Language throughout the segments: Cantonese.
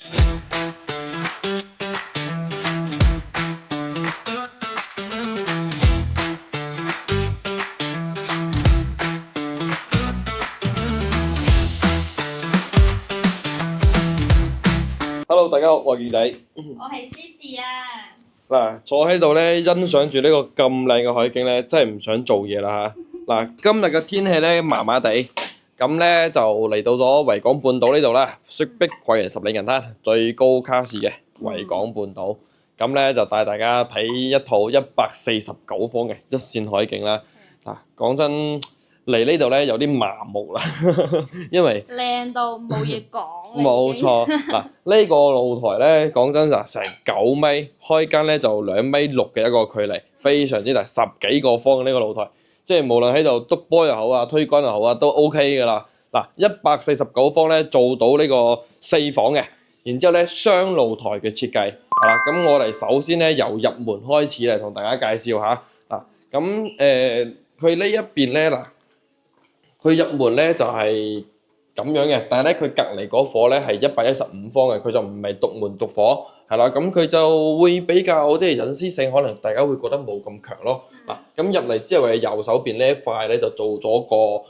Hello，大家好，我係健仔。我係 Cici 啊。嗱，坐喺度咧，欣賞住呢個咁靚嘅海景咧，真係唔想做嘢啦嚇。嗱，今日嘅天氣咧麻麻地，咁咧就嚟到咗維港半島呢度啦，雪碧貴人十里銀灘最高卡士嘅維港半島，咁咧就帶大家睇一套149方嘅一線海景啦。嗱，講真嚟呢度咧有啲麻木啦，因為靚到冇嘢講。冇錯，嗱呢個露台咧講真就成9米，開間咧就2.6米嘅一個距離，非常之大，10幾個方嘅呢個露台，即係無論喺度篤波又好啊，推杆又好啊，都 OK 㗎啦。嗱149方咧做到呢個4房嘅，然之後咧雙露台嘅設計，係啦。咁我哋首先咧由入門開始嚟同大家介紹下嗱，咁佢呢一邊咧嗱，佢入門咧就係咁樣嘅，但係咧佢隔離嗰伙咧係115方嘅，佢就唔係獨門獨伙，係啦，咁佢就會比較即係隱私性，可能大家會覺得冇咁強咯。嗱，咁入嚟之後嘅右手邊呢一塊咧就做咗個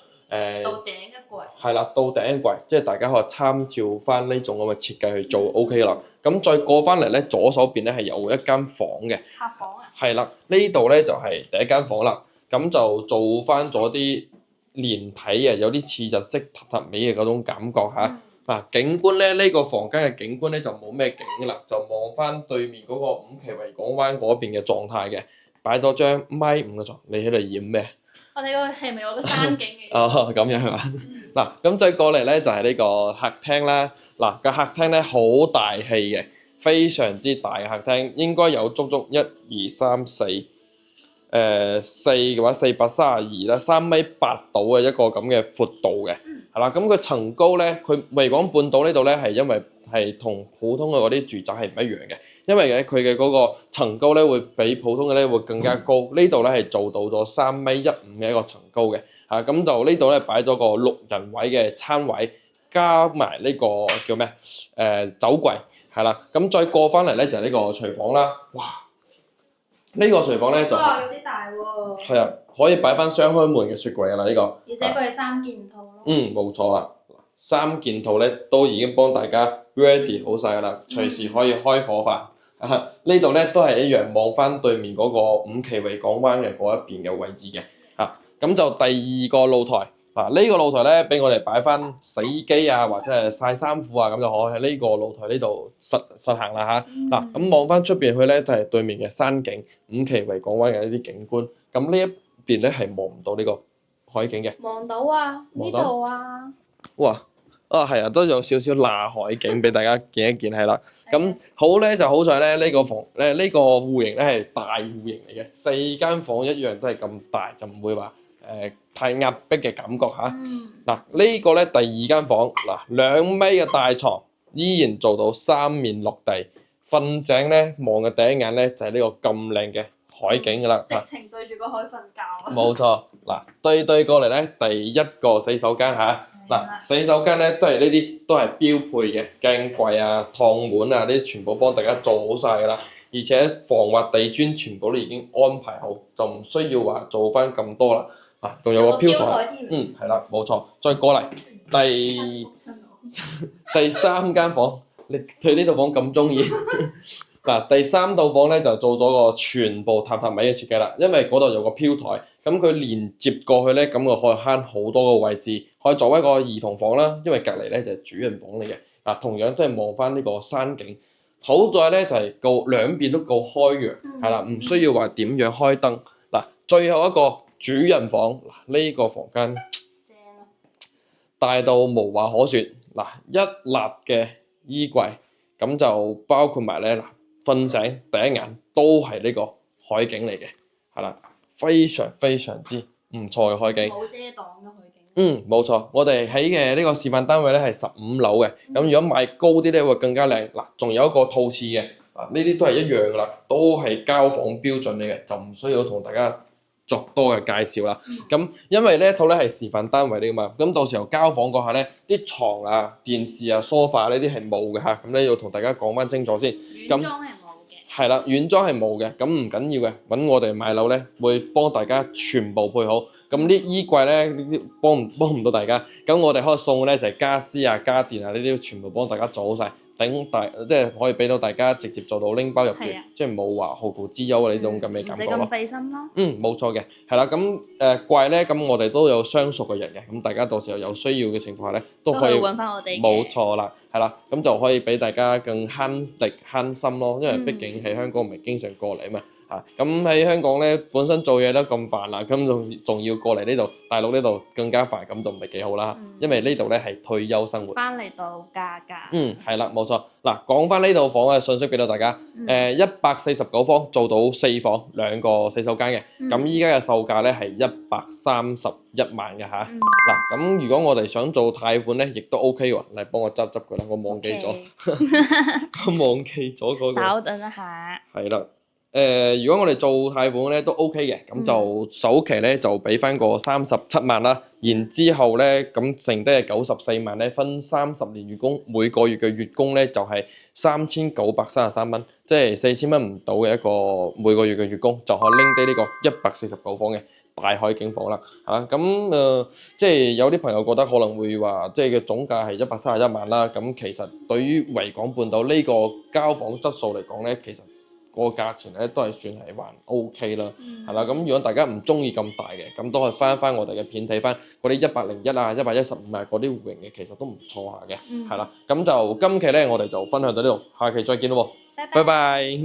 到頂一櫃。係啦，到頂一櫃，即係大家可以參照翻呢種咁嘅設計去做 OK 啦。咁再過翻嚟咧，左手邊咧係有一間房嘅。客房啊？係啦，呢度咧就係第一間房啦，咁就做翻咗啲連體啊，有啲似日式榻榻米嘅嗰種感覺嚇。嗱，景觀咧，呢個房間嘅景觀咧就冇咩景啦，就望翻對面嗰個5期維港灣嗰邊嘅狀態嘅，擺多張1.5米嘅床，你喺度演咩？我哋個係咪有個山景嘅？哦，咁樣係嘛？嗱，咁再過嚟咧就係呢個客廳啦。嗱，個客廳咧好大氣嘅，非常之大嘅客廳，應該有足足1、2、3、4。4嘅話432啦，3.8米到嘅一個咁嘅闊度嘅，係啦。咁佢層高咧，佢維港半島呢度咧係因為係同普通嘅嗰啲住宅係唔一樣嘅，因為咧佢嘅嗰個層高咧會比普通嘅咧會更加高。呢度咧係做到咗3.15米嘅一個層高嘅，嚇咁就呢度咧擺咗個6人位嘅餐位，加埋呢個叫咩酒櫃，係啦。咁再過翻嚟咧就係呢個廚房啦，哇！呢個廚房咧就哇，有啲大喎。係啊，可以擺翻雙開門嘅雪櫃㗎啦，呢個。而且佢係3件套咯。冇錯啦，3件套咧都已經幫大家 ready 好晒㗎啦，隨時可以開火飯。呢度咧都係一樣望翻對面嗰個5期維港灣嘅嗰一邊嘅位置嘅。咁就第二個露台。嗱，呢個露台咧俾我哋擺翻洗衣機啊，或者係曬衫褲啊，咁就可以喺呢個露台呢度實行啦嚇。嗱，咁望翻出邊去咧，就係對面嘅山景，5期維港灣嘅一啲景觀。咁呢一邊咧係望唔到呢個海景嘅。望到啊！呢度啊！哇！係啊，都有少少罅海景俾大家見一見係啦。咁好咧就好在咧呢個房呢個戶型咧係大戶型嚟嘅，4間房一樣都係咁大，就唔會話太壓迫嘅感覺嚇。嗱，呢個咧第二間房，嗱2米嘅大床，依然做到三面落地，瞓醒咧望嘅第一眼咧就係呢個咁靚嘅海景㗎啦。直情對住個海瞓覺啊！冇錯，嗱對過嚟咧第一個洗手間嚇。嗱，洗手間咧都係呢啲都係標配嘅，鏡櫃啊、趟門啊呢啲全部幫大家做好晒㗎啦，而且防滑地磚全部都已經安排好，就唔需要話做翻咁多啦。仲有個飄台，係啦，冇錯。再過嚟第三間房，你對呢套房咁中意？嗱，第三套房咧就做咗個全部榻榻米嘅設計啦，因為嗰度有個飄台，咁佢連接過去咧，咁就可以慳好多個位置，可以作為一個兒童房啦，因為隔離咧就係主人房嚟嘅。嗱，同樣都係望翻呢個山景，好在咧就係夠兩邊都夠開揚，係啦，唔需要話點樣開燈。嗱，最後一個主人房，嗱呢個房間大到無話可説。嗱，一立嘅衣櫃，咁就包括埋咧嗱。瞓醒第一眼都係呢個海景嚟嘅，係啦，非常非常之唔錯嘅海景。冇遮擋嘅海景。冇錯，我哋喺嘅呢個示範單位咧係15樓嘅，咁如果買高啲咧會更加靚。嗱，仲有一個套廁嘅，呢啲都係一樣噶啦，都係交房標準嚟嘅，就唔需要同大家作多嘅介紹啦。咁因為呢一套咧係示範單位嚟噶嘛，咁到時候交房嗰下咧，啲床啊、電視啊、梳化呢啲係冇嘅嚇，咁咧要同大家講翻清楚先。軟裝係冇嘅。係啦，軟裝係冇嘅，咁唔緊要嘅，揾我哋買樓咧會幫大家全部配好。咁啲衣櫃咧呢啲幫唔到大家，咁我哋可以送嘅咧就係家私啊、家電啊呢啲全部幫大家做好晒。即係可以俾到大家直接做到拎包入住，即係冇話後顧之憂啊呢種咁嘅感覺咯。唔使咁費心咯。冇錯嘅，係啦，咁櫃咧，咁我哋都有相熟嘅人嘅，咁大家到時候有需要嘅情況下咧，都可以揾翻我哋。冇錯啦，係啦，咁就可以俾大家更慳力慳心咯，因為畢竟喺香港唔係經常過嚟啊嘛。咁喺香港咧，本身做嘢都咁煩啦，咁仲要過嚟呢度大陸呢度更加煩，咁就唔係幾好啦。因為呢度咧係退休生活。翻嚟度假㗎。係啦，冇錯。嗱，講翻呢套房嘅信息俾到大家。149方做到4房2個洗手間嘅，咁依家嘅售價咧係131萬嘅嚇。嗱，咁如果我哋想做貸款咧，亦都 OK 喎。嚟幫我執佢啦，我忘記咗，我忘記咗嗰個。稍等一下。係啦。如果我哋做貸款咧都 OK 嘅，咁就首期咧就俾翻個37萬啦，然之後咧咁剩低嘅94萬咧分30年月供，每個月嘅月供咧就係3933蚊，即係4000蚊唔到嘅一個每個月嘅月供，就可以拎低呢個149方嘅大海景房啦嚇。咁即係有啲朋友覺得可能會話，即係嘅總價係131萬啦。咁其實對於維港半島呢個交房質素嚟講咧，其實個價錢咧都係算係還 OK 啦，係啦。咁如果大家唔中意咁大嘅，咁都可以翻我哋嘅片睇翻嗰啲101啊、115啊嗰啲戶型嘅，其實都唔錯下嘅，係啦。咁就今期咧我哋就分享到呢度，下期再見咯喎，拜拜。